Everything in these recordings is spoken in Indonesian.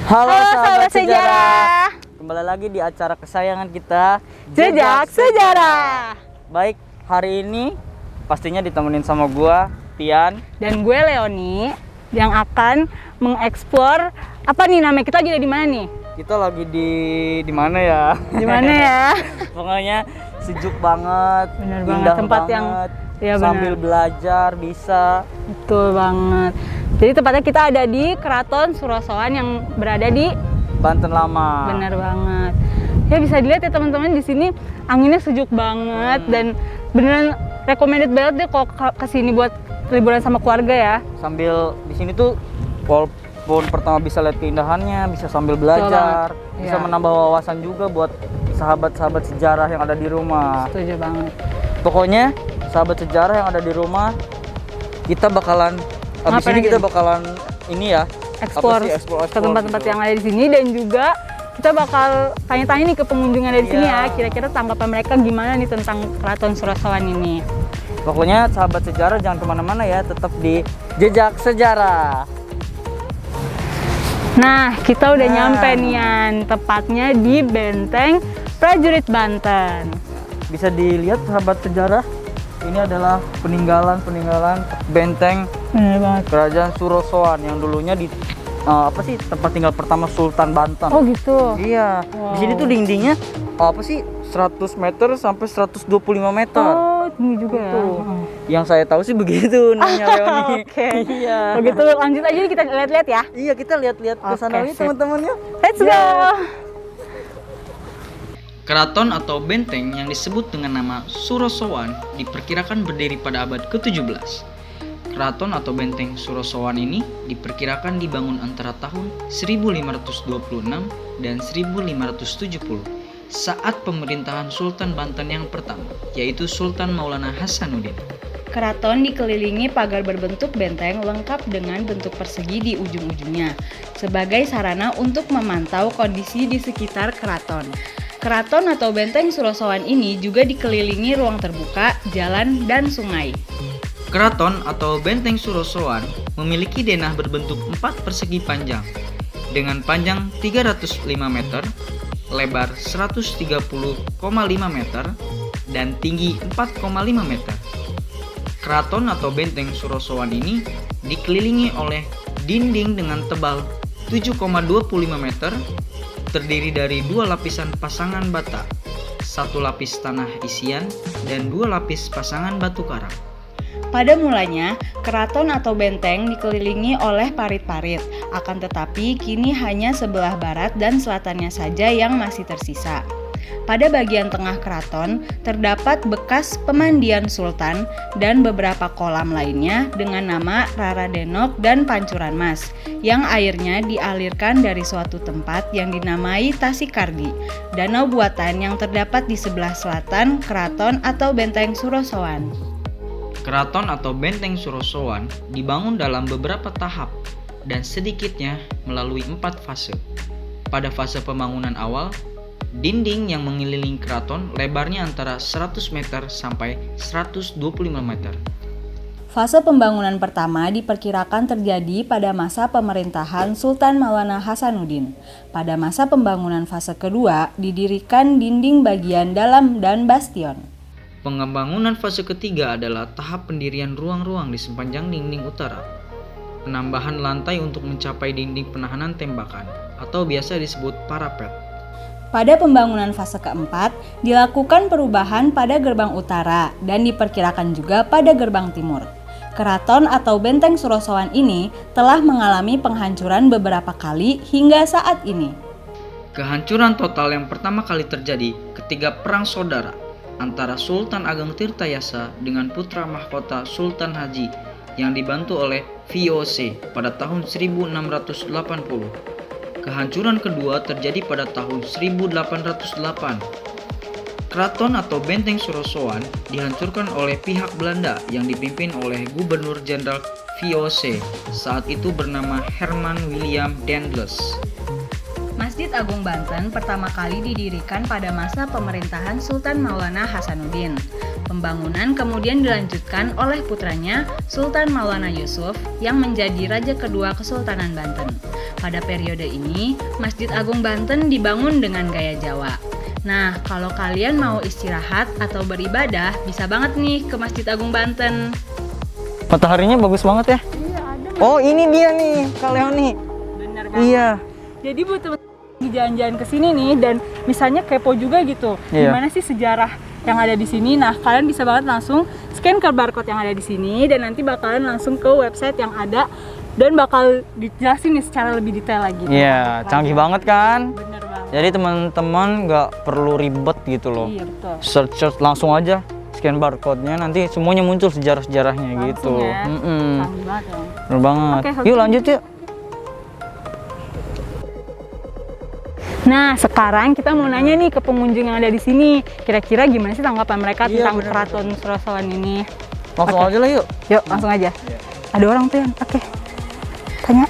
Halo Halo sahabat sahabat sejarah. sejarah. Kembali lagi di acara kesayangan kita, Jejak Sejarah. Baik, hari ini pastinya ditemenin sama gua, Tian. Dan gue Leoni yang akan mengeksplor apa nih namanya, kita lagi di mana nih? Kita lagi di mana ya? Di mana ya? Pokoknya sejuk banget, Bener banget, indah tempat banget. yang ya sambil bener. belajar bisa. Betul banget. Jadi tepatnya kita ada di Keraton Surosoan yang berada di Banten Lama. bener banget. Ya bisa dilihat ya teman-teman, di sini anginnya sejuk banget dan beneran recommended banget deh kalau kesini buat liburan sama keluarga ya. Sambil di sini tuh walaupun pertama bisa lihat keindahannya, bisa sambil belajar, banget. bisa Iya. menambah wawasan juga buat sahabat-sahabat sejarah yang ada di rumah. Setuju banget. Pokoknya sahabat sejarah yang ada di rumah, kita bakalan abis Ngapain ini kita aja? bakalan ini ya, Explore explore ke tempat-tempat gitu. yang ada di sini, dan juga kita bakal tanya-tanya nih ke pengunjung yang ada di sini Iya. ya, kira-kira tanggapan mereka gimana nih tentang Keraton Surosoan ini. Pokoknya sahabat sejarah jangan kemana-mana ya, tetap di Jejak Sejarah. Nah, kita udah Nah. nyampe nih Yan, tepatnya di Benteng Prajurit Banten. Bisa dilihat sahabat sejarah, ini adalah peninggalan benteng Bener banget. Kerajaan Surosoan yang dulunya di tempat tinggal pertama Sultan Banten. Oh gitu. Iya. Wow. Di sini tuh dindingnya 100 meter sampai 125 meter. Oh, ini juga ya. Gitu. Oh. Yang saya tahu sih begitu namanya Leoni. Oke. Iya. Begitu lanjut aja nih, kita lihat-lihat ya. Iya, kita lihat-lihat ke sana Oke, nih sip. teman-temannya. Let's go. Iya. Keraton atau benteng yang disebut dengan nama Surosoan diperkirakan berdiri pada abad ke-17. Keraton atau benteng Surosoan ini diperkirakan dibangun antara tahun 1526 dan 1570 saat pemerintahan Sultan Banten yang pertama, yaitu Sultan Maulana Hasanuddin. Keraton dikelilingi pagar berbentuk benteng lengkap dengan bentuk persegi di ujung-ujungnya sebagai sarana untuk memantau kondisi di sekitar keraton. Keraton atau benteng Surosoan ini juga dikelilingi ruang terbuka, jalan, dan sungai. Keraton atau benteng Surosoan memiliki denah berbentuk 4 persegi panjang dengan panjang 305 meter, lebar 130,5 meter, dan tinggi 4,5 meter. Keraton atau benteng Surosoan ini dikelilingi oleh dinding dengan tebal 7,25 meter, terdiri dari 2 lapisan pasangan bata, 1 lapis tanah isian, dan 2 lapis pasangan batu karang. Pada mulanya, keraton atau benteng dikelilingi oleh parit-parit, akan tetapi kini hanya sebelah barat dan selatannya saja yang masih tersisa. Pada bagian tengah keraton terdapat bekas pemandian sultan dan beberapa kolam lainnya dengan nama Raradenok dan Pancuran Mas, yang airnya dialirkan dari suatu tempat yang dinamai Tasikardi, danau buatan yang terdapat di sebelah selatan keraton atau benteng Surosoan. Keraton atau benteng Surosoan dibangun dalam beberapa tahap dan sedikitnya melalui 4 fase. Pada fase pembangunan awal, dinding yang mengelilingi keraton lebarnya antara 100 meter sampai 125 meter. Fase pembangunan pertama diperkirakan terjadi pada masa pemerintahan Sultan Maulana Hasanuddin. Pada masa pembangunan fase kedua, didirikan dinding bagian dalam dan bastion. Pembangunan fase ketiga adalah tahap pendirian ruang-ruang di sepanjang dinding utara. Penambahan lantai untuk mencapai dinding penahanan tembakan atau biasa disebut parapet. Pada pembangunan fase keempat, dilakukan perubahan pada gerbang utara dan diperkirakan juga pada gerbang timur. Keraton atau benteng Surosoan ini telah mengalami penghancuran beberapa kali hingga saat ini. Kehancuran total yang pertama kali terjadi ketika Perang Saudara antara Sultan Ageng Tirtayasa dengan putra mahkota Sultan Haji yang dibantu oleh VOC pada tahun 1680. Kehancuran kedua terjadi pada tahun 1808. Keraton atau benteng Surosoan dihancurkan oleh pihak Belanda yang dipimpin oleh Gubernur Jenderal VOC saat itu bernama Herman William Daendels. Masjid Agung Banten pertama kali didirikan pada masa pemerintahan Sultan Maulana Hasanuddin. Pembangunan kemudian dilanjutkan oleh putranya Sultan Maulana Yusuf yang menjadi raja kedua Kesultanan Banten. Pada periode ini, Masjid Agung Banten dibangun dengan gaya Jawa. Nah, kalau kalian mau istirahat atau beribadah, bisa banget nih ke Masjid Agung Banten. Mataharinya bagus banget ya. Iya, ada. Oh, ini dia nih, Kak Leoni. Bener banget. Iya. Jadi buat teman-teman lagi jalan-jalan ke sini nih dan misalnya kepo juga gitu. Iya. Gimana sih sejarah yang ada di sini? Nah, kalian bisa banget langsung scan QR barcode yang ada di sini dan nanti bakalan langsung ke website yang ada dan bakal dijelasin nih secara lebih detail lagi. Iya, canggih banget kan? Bener banget. Jadi teman-teman nggak perlu ribet gitu loh. Iya, betul. Search langsung aja, scan barcode-nya, nanti semuanya muncul sejarah-sejarahnya gitu. Langsung ya. Canggih banget ya. Bener banget. Oke, Yuk lanjut yuk. Nah, sekarang kita mau nanya nih ke pengunjung yang ada di sini. Kira-kira gimana sih tanggapan mereka Iya, tentang bener. Keraton Surosoan ini? Langsung Oke. aja lah yuk. Yuk, langsung aja. Ada orang tuh yang oke. Tanya.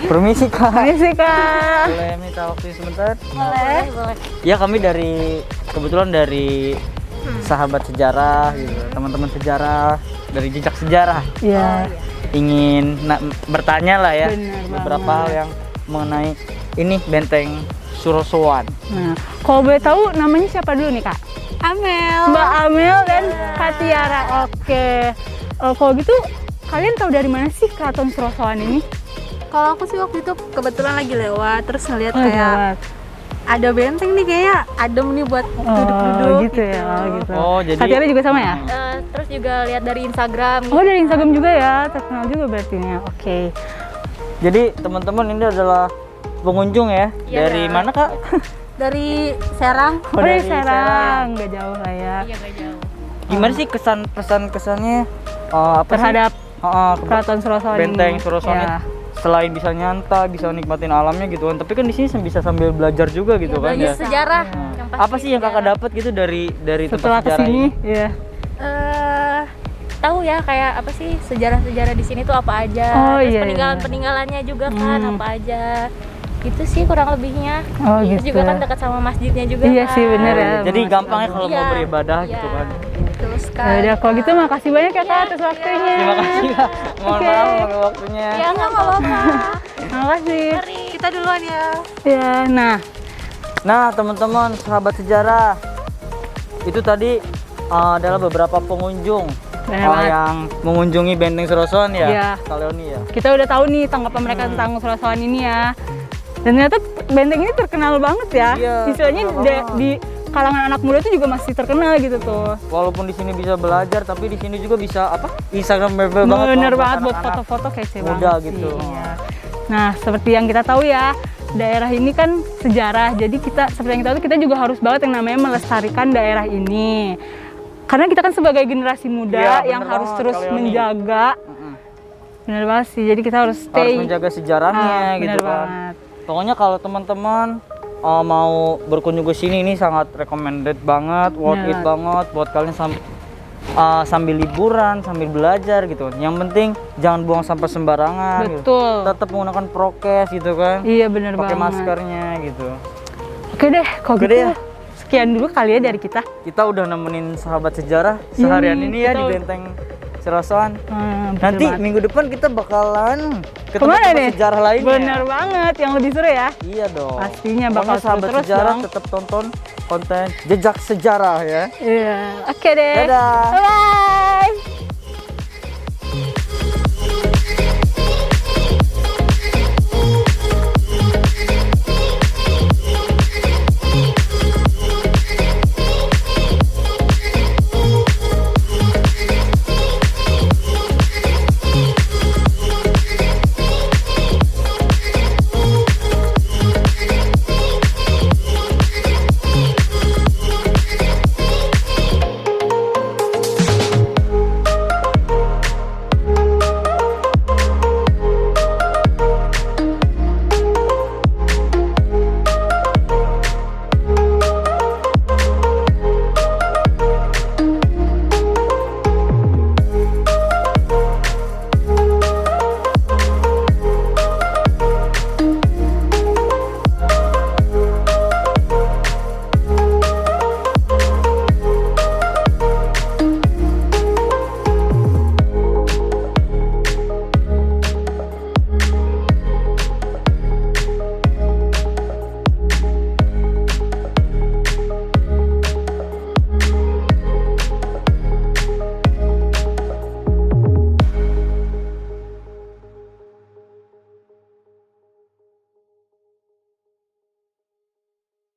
Permisi Kak. Permisi, Kak. Boleh minta waktu sebentar? Boleh. Ya kami kebetulan dari sahabat sejarah gitu, teman-teman sejarah, dari jejak sejarah. Iya. Ingin bertanya lah ya Bener beberapa banget. hal yang mengenai ini Benteng Surosoan. Nah, kalau boleh tahu namanya siapa dulu nih, Kak? Amel. Mbak Amel dan Kak Tiara. Oke. Kalau gitu kalian tahu dari mana sih Keraton Surosoan ini? Kalau aku sih waktu itu kebetulan lagi lewat terus ngeliat Oh, kayak lewat. ada benteng nih kayak adem nih buat duduk-duduk gitu ya. Oh, gitu. Oh, jadi Kak Tiara juga sama ya? Terus juga lihat dari Instagram Oh, dari Instagram juga ya. Terkenal juga berarti ya. Oke. Jadi teman-teman ini adalah pengunjung ya. Iya. Dari mana Kak? dari Serang. Oh, dari Serang. Nggak jauh lah ya. Iya gak jauh. Gimana sih kesannya apa Terhadap sih? Keraton Surosoan Benteng ini. Surosoan Ya. selain bisa nyantai, bisa nikmatin alamnya gitu kan. Tapi kan di sini bisa sambil belajar juga gitu kan ya. Belajar sejarah. Yang pasti Apa sih yang Kakak dapat gitu dari Setelah tempat sejarah kesini, ini? ya. Tahu ya kayak apa sih sejarah-sejarah di sini tuh apa aja. Oh, Terus iya, peninggalan-peninggalannya juga kan apa aja. Gitu sih kurang lebihnya. Oh, Terus gitu. juga kan dekat sama masjidnya juga Iya kan. sih, bener ya. Jadi gampangnya kalau mau Iya, beribadah iya, gitu kan. Betul Ya sekali. udah, kalau gitu makasih banyak ya Kak atas waktunya. Terima kasih Kak. Mohon Oke. maaf mengambil waktunya. Ya nggak apa-apa. Makasih. Mari kita duluan ya. Ya, nah. Nah, teman-teman, sahabat sejarah. Itu tadi adalah beberapa pengunjung Bener banget. yang mengunjungi Benteng Surosoan ya. Iya. Kak Leoni ya. Kita udah tahu nih tanggapan mereka tentang Surosoan ini ya. Dan ternyata benteng ini terkenal banget ya. Iya, Istilahnya terkenal banget. di kalangan anak muda itu juga masih terkenal gitu tuh. Walaupun di sini bisa belajar, tapi di sini juga bisa Instagramable banget. Bener kalau banget buat anak-anak. foto-foto kece muda banget gitu. sih. Iya. Nah, seperti yang kita tahu ya, daerah ini kan sejarah. Jadi seperti yang kita tahu, kita juga harus banget yang namanya melestarikan daerah ini. Karena kita kan sebagai generasi muda Iya, yang bener harus banget, terus Kak Leoni. menjaga. Bener banget sih. Jadi kita harus stay. Harus menjaga sejarahnya Bener gitu kan. banget. Pokoknya kalau teman-teman mau berkunjung ke sini ini sangat recommended banget, worth it Bener. banget buat kalian sambil liburan, sambil belajar gitu. Yang penting jangan buang sampah sembarangan gitu. Betul. Tetap menggunakan prokes gitu kan. Iya bener Pakai banget. maskernya gitu. Oke deh, kalau Oke gitu deh ya. sekian dulu kali ya dari kita. Kita udah nemenin sahabat sejarah seharian nih, ini ya kita di udah- Benteng Surosoan. Betul Nanti banget. minggu depan kita bakalan ke Kemana tempat nih? sejarah lainnya. Bener banget, yang lebih seru ya. Iya dong. Pastinya bakal Pokoknya sahabat seru terus sejarah dong. tetap tonton konten jejak sejarah ya. Iya, oke deh. Dadah. Bye-bye.